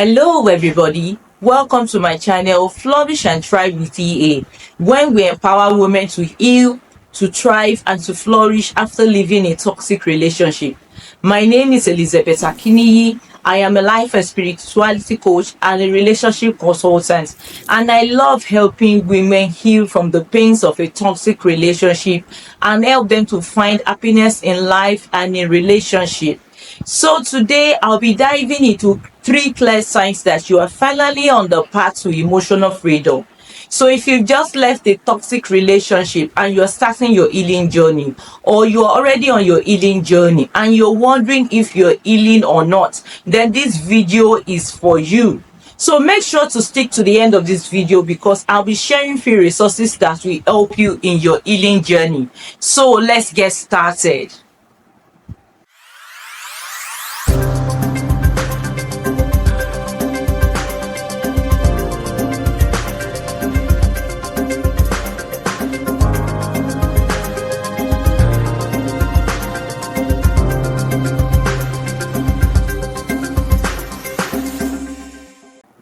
Hello everybody, welcome to my channel Flourish and Thrive with EA, when we empower women to heal, to thrive and to flourish after living a toxic relationship. My name is Elizabeth Akiniyi. I am a life and spirituality coach and a relationship consultant, and I love helping women heal from the pains of a toxic relationship and help them to find happiness in life and in relationship. So today I'll be diving into 3 clear signs that you are finally on the path to emotional freedom. So if you've just left a toxic relationship and you're starting your healing journey, or you're already on your healing journey and you're wondering if you're healing or not, then this video is for you. So make sure to stick to the end of this video because I'll be sharing free resources that will help you in your healing journey. So let's get started.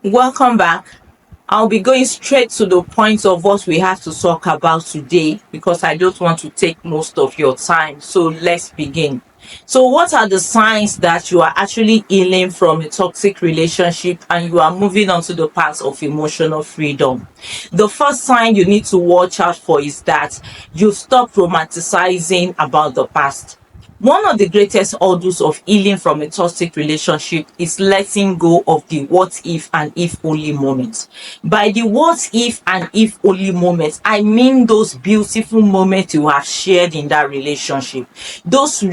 Welcome back. I'll be going straight to the point of what we have to talk about today because I don't want to take most of your time. So let's begin. So what are the signs that you are actually healing from a toxic relationship and you are moving on to the path of emotional freedom? The first sign you need to watch out for is that you stop romanticizing about the past. One of the greatest hurdles of healing from a toxic relationship is letting go of the what if and if only moments. By the what if and if only moments, I mean those beautiful moments you have shared in that relationship. Those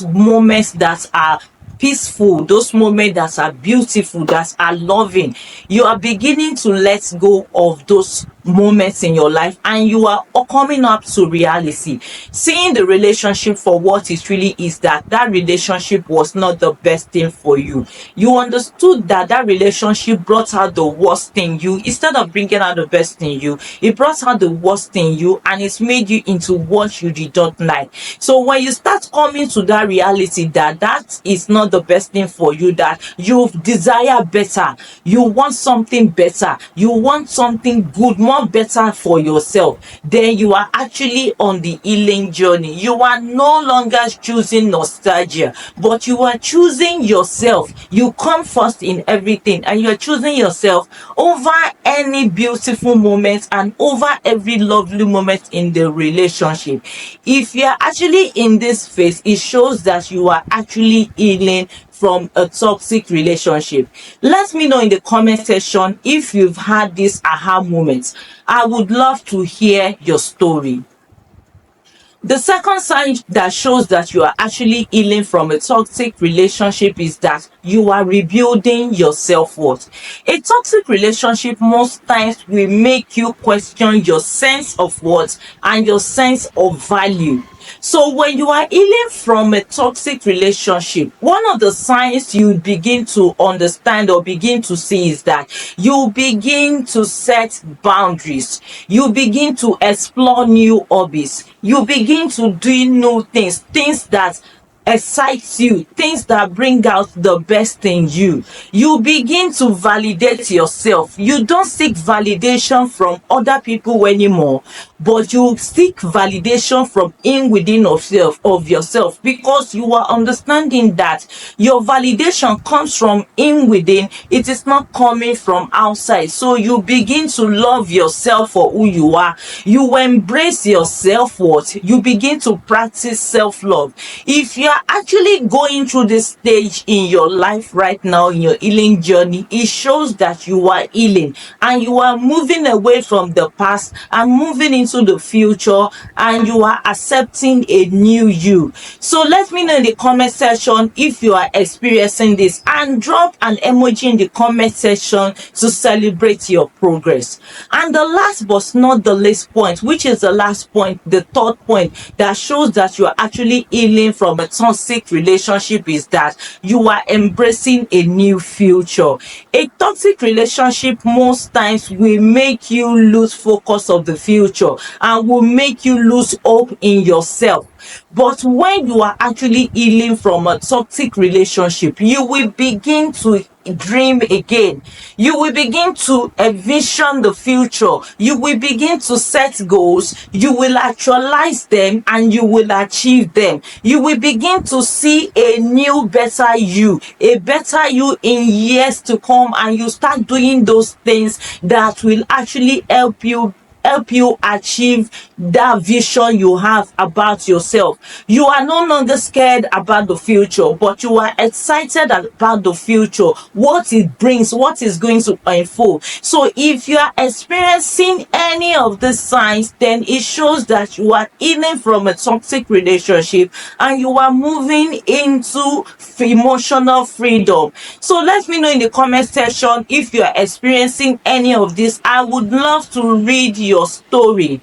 moments that are peaceful, those moments that are beautiful, that are loving. You are beginning to let go of those moments in your life and you are coming up to reality, seeing the relationship for what it really is, that relationship was not the best thing for you. You understood that relationship brought out the worst in you instead of bringing out the best in you. It brought out the worst in you and it's made you into what you did not like. So when you start coming to that reality that is not the best thing for you, that you desire better, you want something better, you want something good, more better for yourself, then you are actually on the healing journey. You are no longer choosing nostalgia, but you are choosing yourself. You come first in everything and you're choosing yourself over any beautiful moment and over every lovely moment in the relationship. If you are actually in this phase, it shows that you are actually healing from a toxic relationship. Let me know in the comment section if you've had this aha moment. I would love to hear your story. The second sign that shows that you are actually healing from a toxic relationship is that you are rebuilding your self-worth. A toxic relationship most times will make you question your sense of worth and your sense of value. So when you are healing from a toxic relationship, one of the signs you begin to understand or begin to see is that you begin to set boundaries. You begin to explore new hobbies. You begin to do new things that excites you, things that bring out the best in you. You begin to validate yourself. You don't seek validation from other people anymore, but you seek validation from within of yourself, because you are understanding that your validation comes from within. It is not coming from outside. So you begin to love yourself for who you are. You embrace your self-worth. You begin to practice self-love. If you are actually going through this stage in your life right now in your healing journey, it shows that you are healing and you are moving away from the past and moving into the future, and you are accepting a new you. So let me know in the comment section if you are experiencing this, and drop an emoji in the comment section to celebrate your progress. And the last but not the least point, which is the last point, the third point that shows that you are actually healing from a toxic relationship, is that you are embracing a new future. A toxic relationship most times will make you lose focus of the future and will make you lose hope in yourself. But when you are actually healing from a toxic relationship, you will begin to dream again. You will begin to envision the future. You will begin to set goals. You will actualize them and you will achieve them. You will begin to see a new, better you, a better you in years to come, and you start doing those things that will actually help you achieve that vision you have about yourself. You are no longer scared about the future, but you are excited about the future, what it brings, what is going to unfold. So if you are experiencing any of these signs, then it shows that you are healing from a toxic relationship and you are moving into emotional freedom. So let me know in the comment section if you are experiencing any of this. I would love to read your story.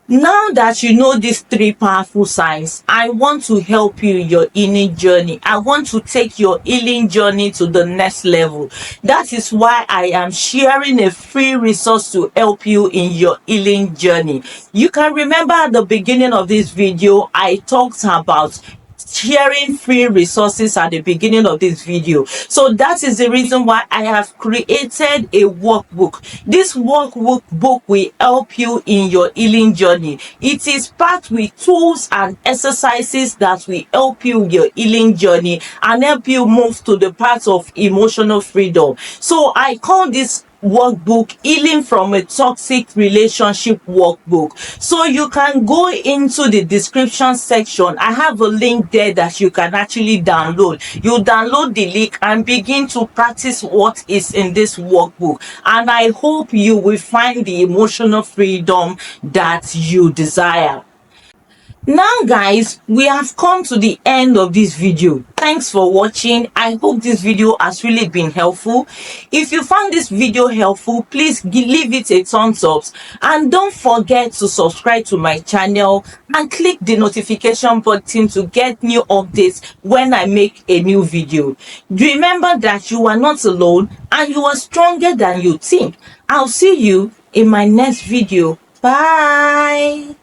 Now that you know these three powerful signs, I want to help you in your healing journey. I want to take your healing journey to the next level. That is why I am sharing a free resource to help you in your healing journey. You can remember at the beginning of this video, I talked about sharing free resources at the beginning of this video. So that is the reason why I have created a workbook. This workbook will help you in your healing journey. It is packed with tools and exercises that will help you in your healing journey and help you move to the path of emotional freedom. So I call this workbook healing from a toxic relationship workbook. So you can go into the description section. I have a link there that you can actually download. You download the link and begin to practice what is in this workbook, and I hope you will find the emotional freedom that you desire. Now guys, we have come to the end of this video. Thanks for watching. I hope this video has really been helpful. If you found this video helpful, please leave it a thumbs up, and don't forget to subscribe to my channel and click the notification button to get new updates when I make a new video. Remember that you are not alone and you are stronger than you think. I'll see you in my next video. Bye.